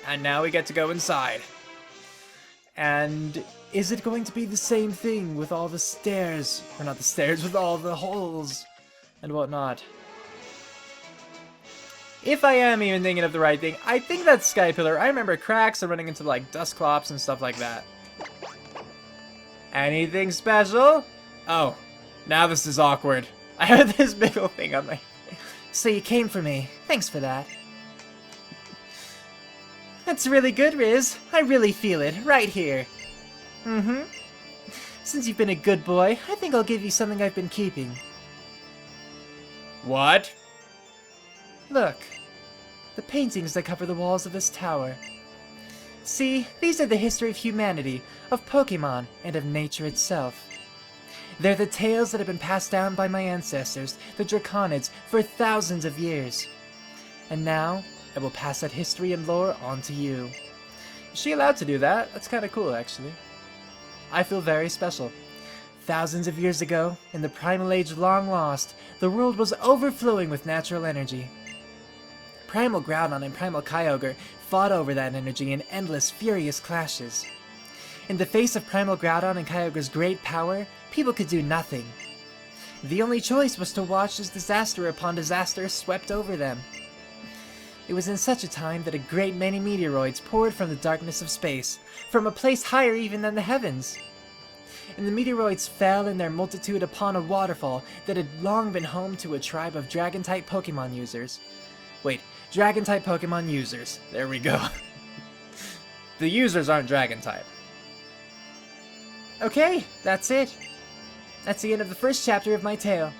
And now we get to go inside. And is it going to be the same thing with all the stairs? Or not the stairs, with all the holes and whatnot? If I am even thinking of the right thing, I think that's Sky Pillar. I remember cracks and running into like Dusclops and stuff like that. Anything special? Oh, now this is awkward. I have this big old thing on my... So you came for me. Thanks for that. That's really good, Riz. I really feel it, right here. Mm-hmm. Since you've been a good boy, I think I'll give you something I've been keeping. What? Look. The paintings that cover the walls of this tower. See, these are the history of humanity, of Pokémon, and of nature itself. They're the tales that have been passed down by my ancestors, the Draconids, for thousands of years. And now, I will pass that history and lore on to you. Is she allowed to do that? That's kind of cool, actually. I feel very special. Thousands of years ago, in the Primal Age long lost, the world was overflowing with natural energy. Primal Groudon and Primal Kyogre fought over that energy in endless, furious clashes. In the face of Primal Groudon and Kyogre's great power, people could do nothing. The only choice was to watch as disaster upon disaster swept over them. It was in such a time that a great many meteoroids poured from the darkness of space, from a place higher even than the heavens. And the meteoroids fell in their multitude upon a waterfall that had long been home to a tribe of Dragon-type Pokemon users. Wait, Dragon-type Pokemon users. There we go. The users aren't Dragon-type. Okay, that's it. That's the end of the first chapter of my tale.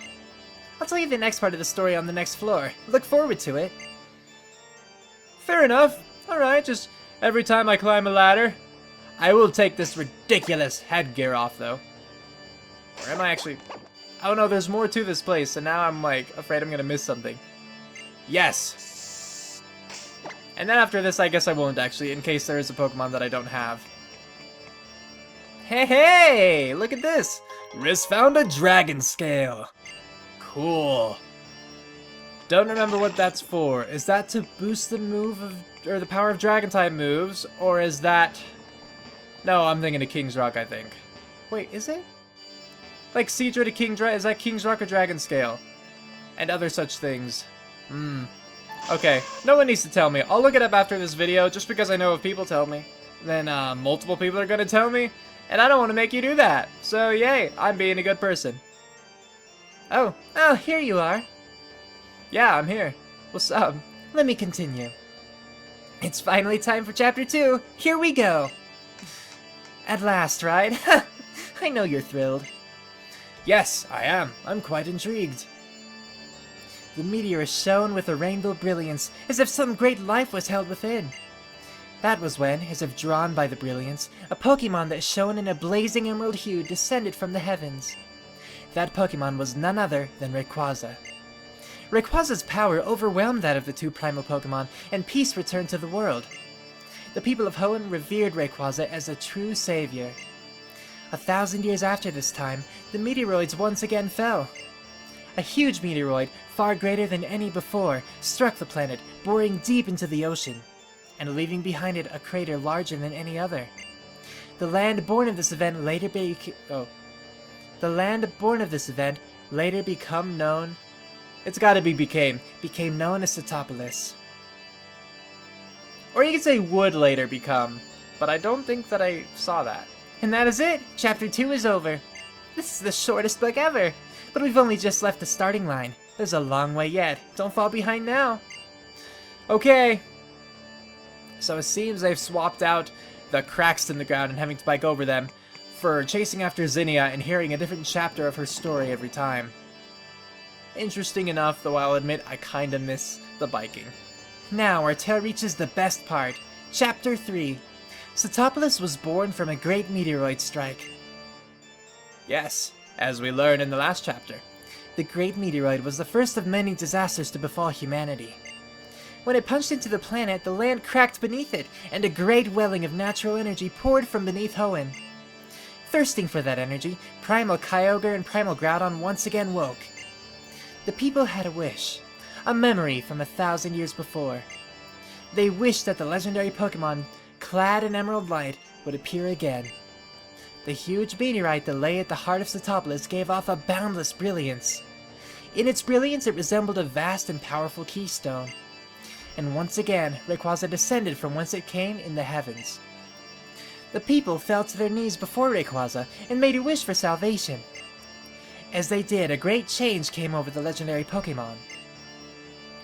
I'll tell you the next part of the story on the next floor. Look forward to it. Fair enough. Alright, just every time I climb a ladder. I will take this ridiculous headgear off, though. Or am I actually... Oh no, there's more to this place, and now I'm like, afraid I'm gonna miss something. Yes! And then after this, I guess I won't actually, in case there is a Pokemon that I don't have. Hey, hey! Look at this! Riz found a Dragon Scale! Cool. Don't remember what that's for. Is that to boost the move of, or the power of Dragon-type moves, or is that... No, I'm thinking of King's Rock, I think. Wait, is it? Like Seadra to King Dra- is that King's Rock or Dragon Scale? And other such things. Okay, no one needs to tell me. I'll look it up after this video, just because I know if people tell me, then multiple people are gonna tell me, and I don't want to make you do that. So yay, I'm being a good person. Oh, here you are. Yeah, I'm here. What's up? Let me continue. It's finally time for Chapter 2. Here we go. At last, right? I know you're thrilled. Yes, I am. I'm quite intrigued. The meteor shone with a rainbow brilliance, as if some great life was held within. That was when, as if drawn by the brilliance, a Pokemon that shone in a blazing emerald hue descended from the heavens. That Pokemon was none other than Rayquaza. Rayquaza's power overwhelmed that of the two primal Pokemon, and peace returned to the world. The people of Hoenn revered Rayquaza as a true savior. 1,000 years after this time, the meteoroids once again fell. A huge meteoroid, far greater than any before, struck the planet, boring deep into the ocean, and leaving behind it a crater larger than any other. The land born of this event later became known... It's gotta be became known as Setopolis. Or you could say would later become, but I don't think that I saw that. And that is it! Chapter 2 is over. This is the shortest book ever, but we've only just left the starting line. There's a long way yet. Don't fall behind now. Okay. So it seems they've swapped out the cracks in the ground and having to bike over them for chasing after Zinnia and hearing a different chapter of her story every time. Interesting enough, though I'll admit I kinda miss the biking. Now our tale reaches the best part. Chapter 3. Setopolis was born from a great meteoroid strike. Yes, as we learned in the last chapter. The great meteoroid was the first of many disasters to befall humanity. When it punched into the planet, the land cracked beneath it, and a great welling of natural energy poured from beneath Hoenn. Thirsting for that energy, Primal Kyogre and Primal Groudon once again woke. The people had a wish, a memory from 1,000 years before. They wished that the legendary Pokémon, clad in emerald light, would appear again. The huge meteorite that lay at the heart of Setopolis gave off a boundless brilliance. In its brilliance, it resembled a vast and powerful keystone. And once again, Rayquaza descended from whence it came in the heavens. The people fell to their knees before Rayquaza and made a wish for salvation. As they did, a great change came over the legendary Pokémon.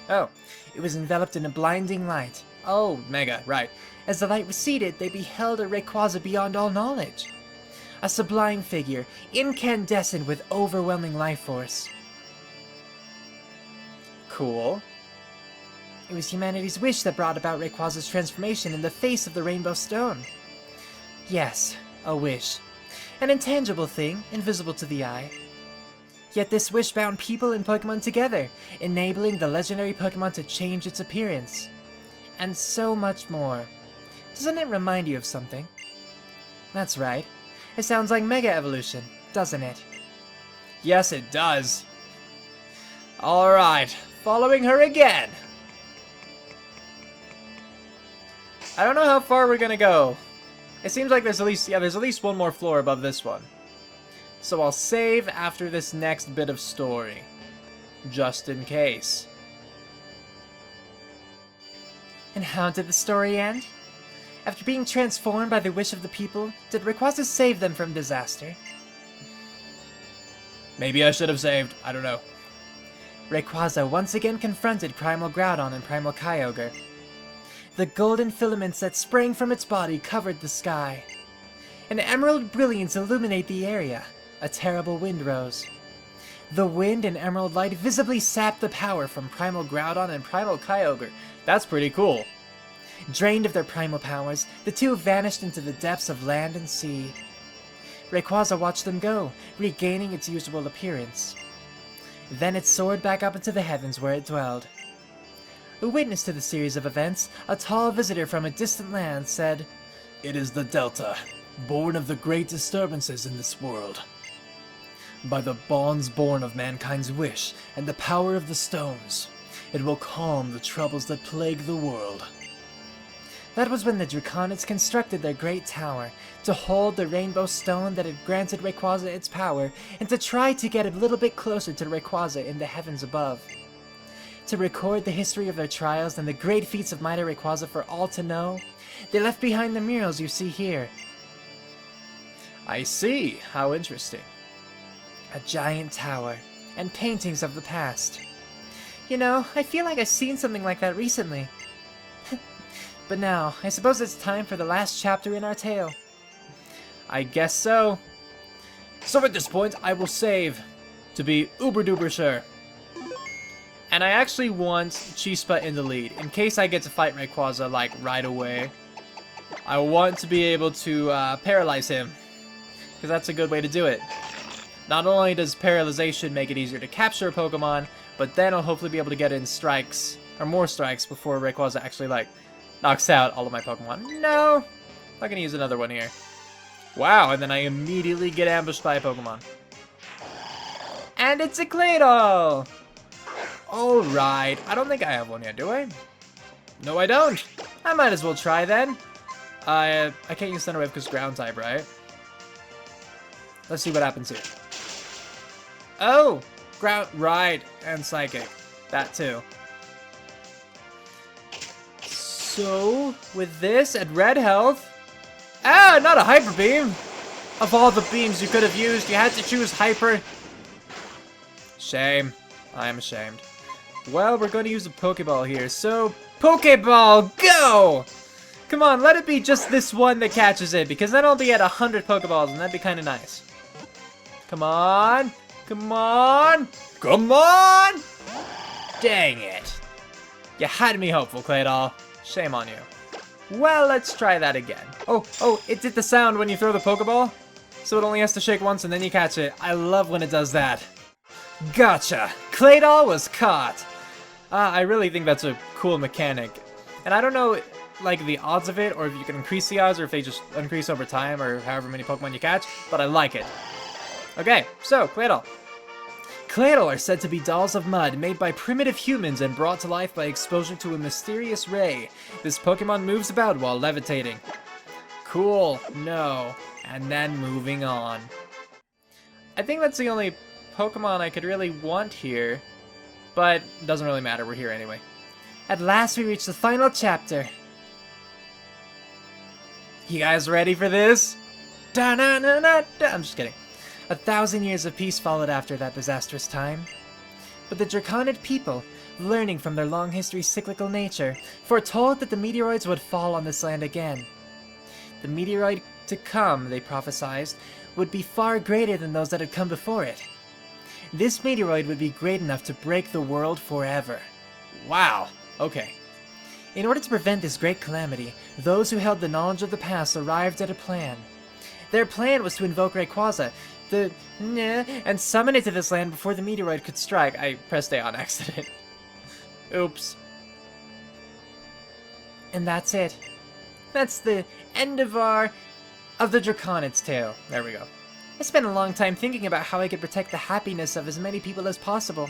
Oh, it was enveloped in a blinding light. Oh, Mega, right. As the light receded, they beheld a Rayquaza beyond all knowledge. A sublime figure, incandescent with overwhelming life force. Cool. It was humanity's wish that brought about Rayquaza's transformation in the face of the Rainbow Stone. Yes, a wish. An intangible thing, invisible to the eye. Yet this wish bound people and Pokemon together, enabling the legendary Pokemon to change its appearance. And so much more. Doesn't it remind you of something? That's right. It sounds like Mega Evolution, doesn't it? Yes, it does. Alright, following her again. I don't know how far we're gonna go. It seems like there's at least one more floor above this one. So I'll save after this next bit of story. Just in case. And how did the story end? After being transformed by the wish of the people, did Rayquaza save them from disaster? Maybe I should have saved. I don't know. Rayquaza once again confronted Primal Groudon and Primal Kyogre. The golden filaments that sprang from its body covered the sky. An emerald brilliance illuminated the area. A terrible wind rose. The wind and emerald light visibly sapped the power from Primal Groudon and Primal Kyogre. That's pretty cool. Drained of their primal powers, the two vanished into the depths of land and sea. Rayquaza watched them go, regaining its usual appearance. Then it soared back up into the heavens where it dwelled. A witness to the series of events, a tall visitor from a distant land said, "It is the Delta, born of the great disturbances in this world. By the bonds born of mankind's wish and the power of the stones, it will calm the troubles that plague the world." That was when the Draconids constructed their great tower, to hold the rainbow stone that had granted Rayquaza its power, and to try to get a little bit closer to Rayquaza in the heavens above. To record the history of their trials and the great feats of mighty Rayquaza for all to know, they left behind the murals you see here. I see. How interesting. A giant tower, and paintings of the past. You know, I feel like I've seen something like that recently. But now, I suppose it's time for the last chapter in our tale. I guess so. So at this point, I will save, to be uber duper sure. And I actually want Chispa in the lead, in case I get to fight Rayquaza, like, right away. I want to be able to paralyze him, because that's a good way to do it. Not only does paralyzation make it easier to capture a Pokemon, but then I'll hopefully be able to get in strikes, or more strikes, before Rayquaza actually, like, knocks out all of my Pokemon. No! I'm gonna use another one here. Wow, and then I immediately get ambushed by a Pokemon. And it's a Claydol! Alright, I don't think I have one yet, do I? No, I don't! I might as well try then. I can't use Thunder Wave because ground type, right? Let's see what happens here. Oh! Ground, right, and Psychic. That too. So, with this at red health... Ah, not a Hyper Beam! Of all the beams you could have used, you had to choose Hyper. Shame. I am ashamed. Well, we're going to use a Pokeball here, so... Pokeball, go! Come on, let it be just this one that catches it, because then I'll be at 100 Pokeballs, and that'd be kind of nice. Come on! Come on! Come on! Dang it. You had me hopeful, Claydol. Shame on you. Well, let's try that again. Oh, it did the sound when you throw the Pokeball. So it only has to shake once and then you catch it. I love when it does that. Gotcha! Claydol was caught! I really think that's a cool mechanic. And I don't know, like, the odds of it, or if you can increase the odds, or if they just increase over time, or however many Pokemon you catch, but I like it. Okay, so, Claydol. Claydol are said to be dolls of mud made by primitive humans and brought to life by exposure to a mysterious ray. This Pokemon moves about while levitating. Cool. No. And then moving on. I think that's the only Pokemon I could really want here. But it doesn't really matter. We're here anyway. At last we reach the final chapter. You guys ready for this? Da-na-na-na-da. I'm just kidding. 1,000 years of peace followed after that disastrous time. But the Draconid people, learning from their long history's cyclical nature, foretold that the meteoroids would fall on this land again. The meteoroid to come, they prophesied, would be far greater than those that had come before it. This meteoroid would be great enough to break the world forever. Wow. Okay. In order to prevent this great calamity, those who held the knowledge of the past arrived at a plan. Their plan was to invoke Rayquaza, and summon it to this land before the meteoroid could strike. I pressed A on accident. Oops. And that's it. That's the end of the Draconid's tale. There we go. I spent a long time thinking about how I could protect the happiness of as many people as possible.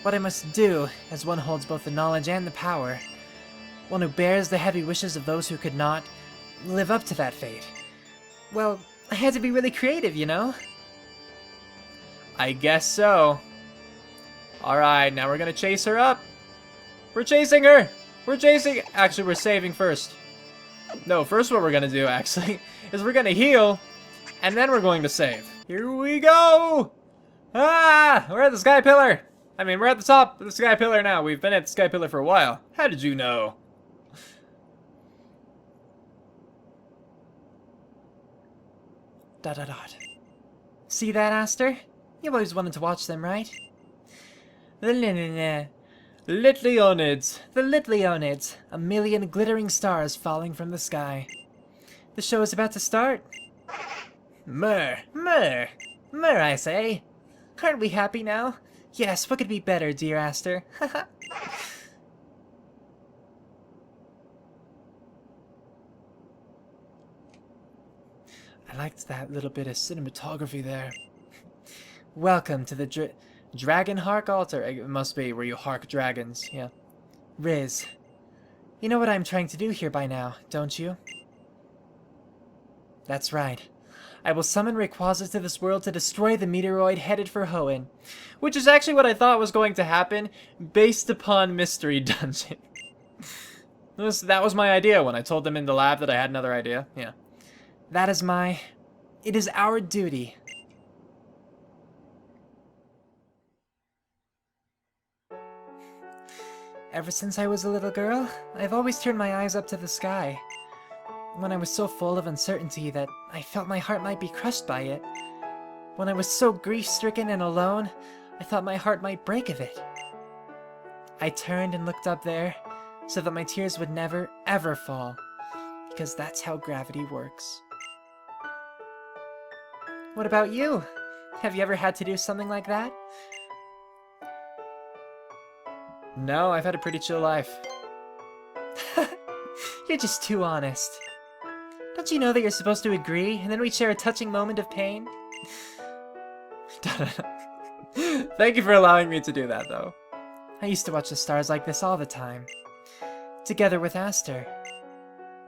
What I must do, as one holds both the knowledge and the power. One who bears the heavy wishes of those who could not live up to that fate. Well, I had to be really creative, you know? I guess so. Alright, now we're gonna chase her up. We're chasing her! Actually, we're saving first. No, first what we're gonna do, actually, is we're gonna heal, and then we're going to save. Here we go! Ah! We're at the Sky Pillar! I mean, we're at the top of the Sky Pillar now. We've been at the Sky Pillar for a while. How did you know? Dot. See that, Aster? You've always wanted to watch them, right? The Litleonids. A million glittering stars falling from the sky. The show is about to start. Murr, I say. Aren't we happy now? Yes, what could be better, dear Aster? I liked that little bit of cinematography there. Welcome to the Dragonheart altar. It must be where you hark dragons, yeah. Riz, you know what I'm trying to do here by now, don't you? That's right. I will summon Rayquaza to this world to destroy the meteoroid headed for Hoenn. Which is actually what I thought was going to happen, based upon Mystery Dungeon. That was my idea when I told them in the lab that I had another idea, yeah. It is our duty. Ever since I was a little girl, I've always turned my eyes up to the sky. When I was so full of uncertainty that I felt my heart might be crushed by it. When I was so grief-stricken and alone, I thought my heart might break of it. I turned and looked up there, so that my tears would never, ever fall, because that's how gravity works. What about you? Have you ever had to do something like that? No, I've had a pretty chill life. You're just too honest. Don't you know that you're supposed to agree, and then we share a touching moment of pain? Thank you for allowing me to do that, though. I used to watch the stars like this all the time. Together with Aster.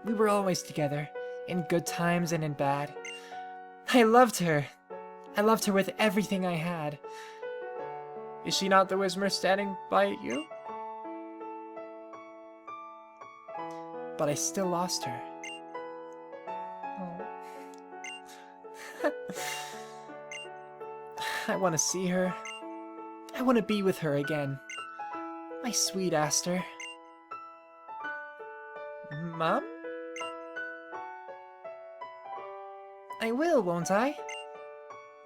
We were always together, in good times and in bad. I loved her. I loved her with everything I had. Is she not the Whismer standing by you? But I still lost her. Oh. I want to see her. I want to be with her again. My sweet Aster. Mom? I will, won't I?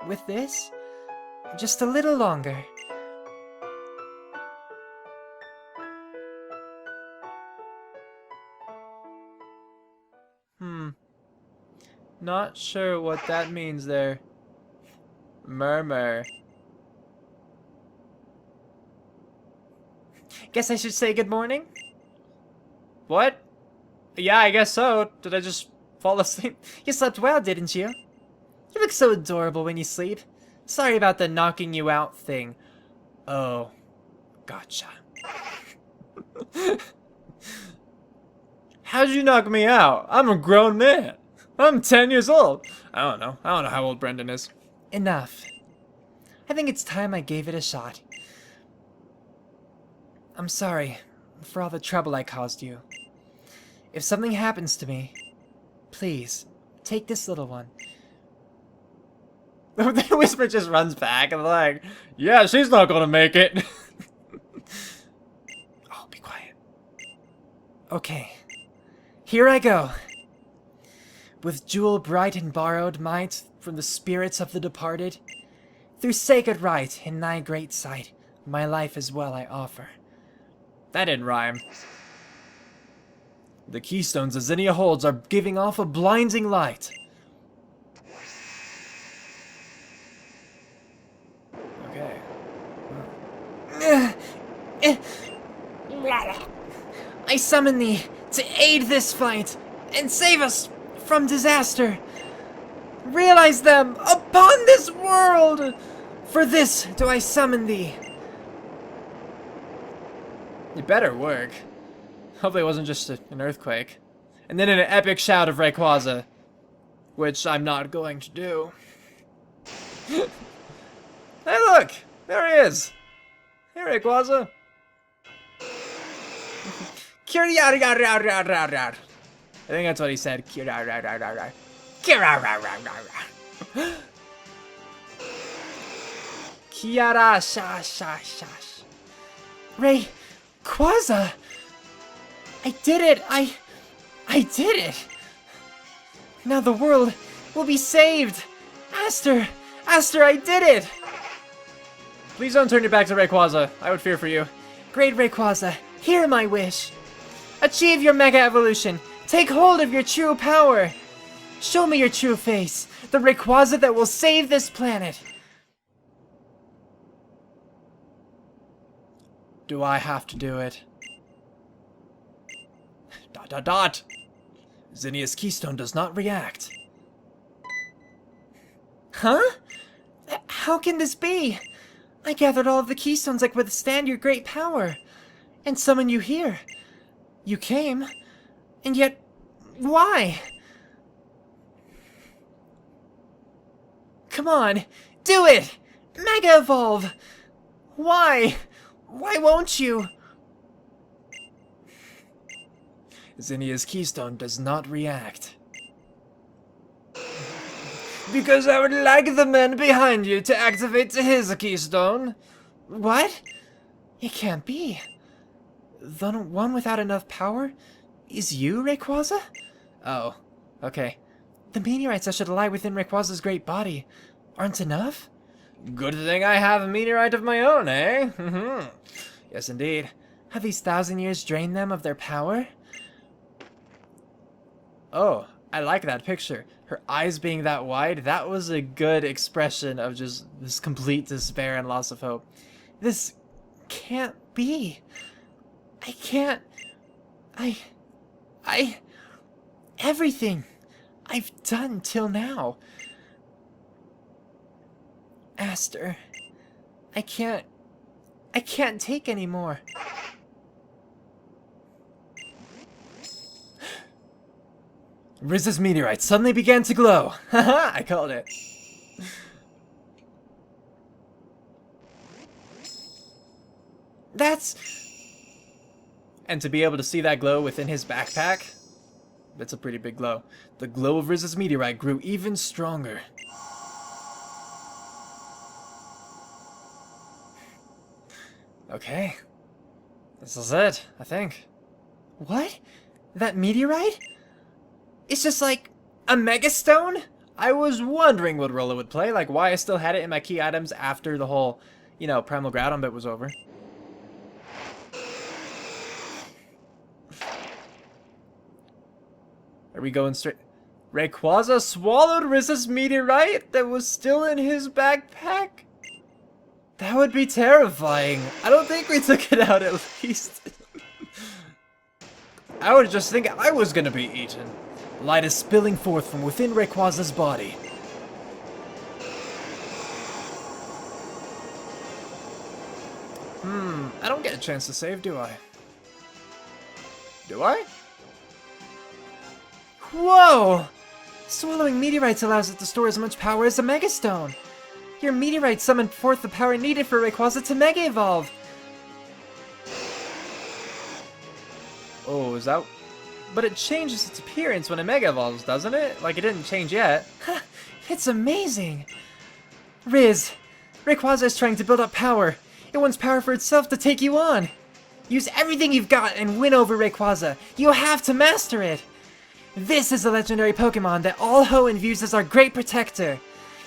With this? Just a little longer. Not sure what that means there. Murmur. Guess I should say good morning? What? Yeah, I guess so. Did I just fall asleep? You slept well, didn't you? You look so adorable when you sleep. Sorry about the knocking you out thing. Oh, gotcha. How'd you knock me out? I'm a grown man. I'm 10 years old. I don't know how old Brendan is. Enough. I think it's time I gave it a shot. I'm sorry for all the trouble I caused you. If something happens to me, please, take this little one. The Whisper just runs back and like, yeah, she's not gonna make it. Oh, be quiet. Okay, here I go. With jewel bright and borrowed might from the spirits of the departed, through sacred right in thy great sight, my life as well I offer. That didn't rhyme. The keystones the Zinnia holds are giving off a blinding light. Okay. I summon thee to aid this fight and save us from disaster. Realize them upon this world. For this do I summon thee. It better work. Hopefully it wasn't just an earthquake. And then an epic shout of Rayquaza, which I'm not going to do. Hey look! There he is! Hey Rayquaza! I think that's what he said. Kiara sha sha shash. Rayquaza! I did it! I did it! Now the world will be saved! Aster! Aster, I did it! Please don't turn your back to Rayquaza. I would fear for you. Great Rayquaza, hear my wish. Achieve your Mega Evolution. Take hold of your true power. Show me your true face. The Rayquaza that will save this planet. Do I have to do it? ... Zinnia's keystone does not react. Huh? How can this be? I gathered all of the keystones that could withstand your great power, and summoned you here. You came, and yet, why? Come on, do it! Mega Evolve! Why? Why won't you? Zinnia's keystone does not react. Because I would like the man behind you to activate his keystone. What? It can't be. The one without enough power is you, Rayquaza? Oh, okay. The meteorites that should lie within Rayquaza's great body aren't enough? Good thing I have a meteorite of my own, eh? Yes, indeed. Have these 1,000 years drained them of their power? Oh, I like that picture. Her eyes being that wide, that was a good expression of just this complete despair and loss of hope. This can't be. I can't... Everything I've done till now. Aster, I can't take anymore. Riz's meteorite suddenly began to glow. Haha, I called it. That's... And to be able to see that glow within his backpack, that's a pretty big glow. The glow of Riz's meteorite grew even stronger. Okay. This is it, I think. What? That meteorite? It's just like a Mega Stone? I was wondering what role it would play, like why I still had it in my key items after the whole, you know, Primal Groudon bit was over. Are we going straight? Rayquaza swallowed Riz's meteorite that was still in his backpack? That would be terrifying. I don't think we took it out at least. I would just think I was gonna be eaten. Light is spilling forth from within Rayquaza's body. I don't get a chance to save, do I? Do I? Whoa! Swallowing meteorites allows it to store as much power as a Mega Stone. Your meteorite summoned forth the power needed for Rayquaza to Mega Evolve. Oh, is that... But it changes its appearance when it Mega Evolves, doesn't it? Like, it didn't change yet. It's amazing! Riz, Rayquaza is trying to build up power. It wants power for itself to take you on. Use everything you've got and win over Rayquaza. You have to master it. This is a legendary Pokemon that all Hoenn views as our great protector.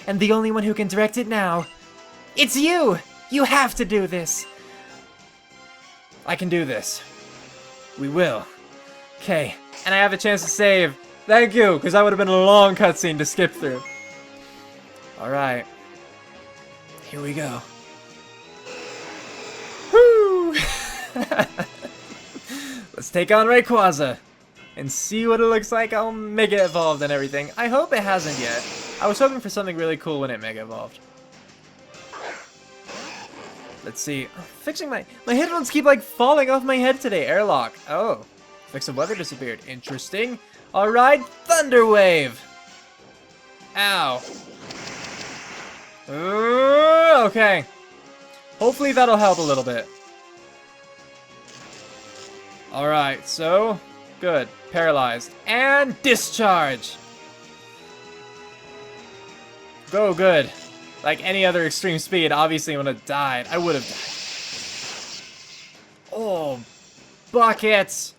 And the only one who can direct it now. It's you! You have to do this. I can do this. We will. Okay, and I have a chance to save. Thank you, because that would have been a long cutscene to skip through. Alright. Here we go. Woo! Let's take on Rayquaza and see what it looks like all Mega Evolved and everything. I hope it hasn't yet. I was hoping for something really cool when it Mega Evolved. Let's see. Fixing my headphones keep like falling off my head today. Airlock. Oh. Fix of weather disappeared. Interesting. Alright, Thunder Wave. Ow. Okay. Hopefully that'll help a little bit. Alright, so good. Paralyzed. And discharge. Go good. Like any other extreme speed, obviously when it died, I would have died. Oh, buckets.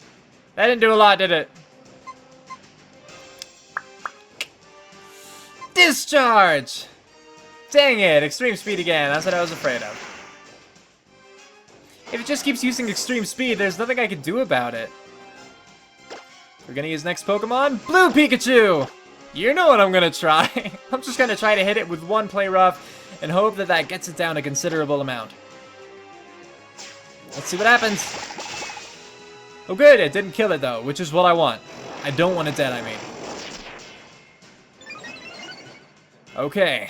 That didn't do a lot, did it? Discharge! Dang it, extreme speed again. That's what I was afraid of. If it just keeps using extreme speed, there's nothing I can do about it. We're gonna use next Pokemon, Blue Pikachu! You know what I'm gonna try. I'm just gonna try to hit it with one play rough and hope that that gets it down a considerable amount. Let's see what happens. Oh good, it didn't kill it though, which is what I want. I don't want it dead, I mean. Okay.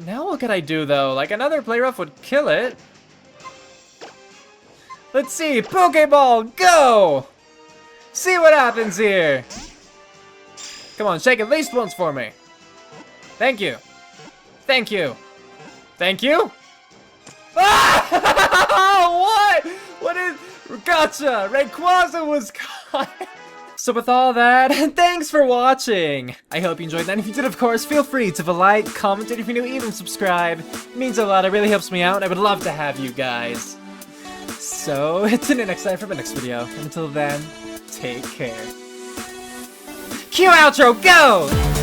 Now what could I do though? Like another play rough would kill it. Let's see, Pokeball, go! See what happens here. Come on, shake at least once for me. Thank you. Thank you. Thank you? Ah! What? What is... Gotcha! Rayquaza was caught. So with all that, thanks for watching. I hope you enjoyed that. If you did, of course, feel free to like, comment, and if you're new, even subscribe. It means a lot. It really helps me out. I would love to have you guys. So, tune in next time for my next video. Until then, take care. Cue outro, go!